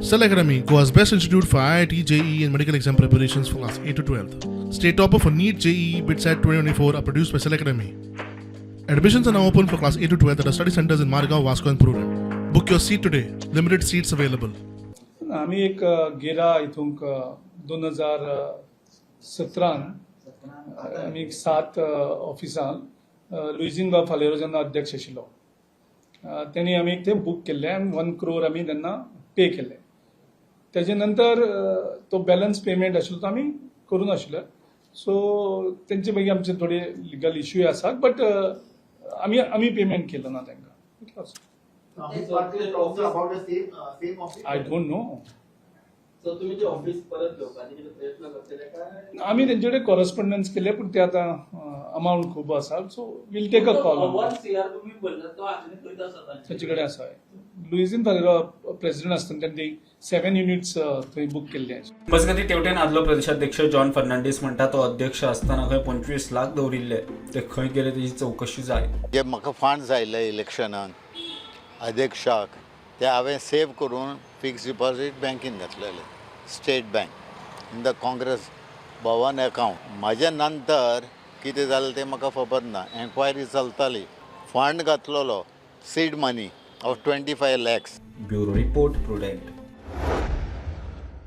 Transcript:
Cell Academy, Goa's best institute for IIT, JEE and medical exam preparations for class 8 to 12th. State topper for NEET, JEE, BITSAT 2024 are produced by Cell Academy. Admissions are now open for class 8 to 12th at our study centers in Margao, Vasco and Purure. Book your seat today. Limited seats available. आम्ही एक गेला इथून 2017 आम्ही 7 ऑफिसांत लुईजिंगा फालेरो जेन्ना अध्यक्ष आशिल्लो त्यांनी आम्ही ते बूक केल्ले आनी 1 crore आम्ही त्यांना पे केले. त्याच्या नंतर तो बॅलन्स पेमेंट आशिल्लो तो आम्ही करून आशिल्लो. सो त्यांचे मागीर आमचे थोडे लिगल इश्यू आसात बट आम्ही पेमेंट केलं ना त्यांना. I don't know. आम्ही त्यांच्याकडे कॉरेस्पॉन्डन्स केले पण ते आता अमाउंट खूप आसा so will take a call. त्याच्याकडे असं आहे लुईजिन फालेरो प्रेसिडेंट असताना त्यांनी 7 युनिट्स थंय बूक केल्ले. मजगती तेवटेन आदलो प्रदेशाध्यक्ष जॉन फर्नांडीस म्हणटा तो अध्यक्ष असताना खंय 25 लाख दवरिल्ले ते खंय गेले तेची चौकशी जाय. जे म्हाका फंड आयले इलेक्शनाक अध्यक्षाक ते हांवें सेव करून फिक्स डिपॉझिट बँकेन घातलेले State Bank in the Congress Bhavan account. म्हाज्या नंतर कितें जालें तें म्हाका खबर ना. एन्क्वायरी चलताली. फंड घातलेलो seed money of 25 lakhs. Bureau report prudent.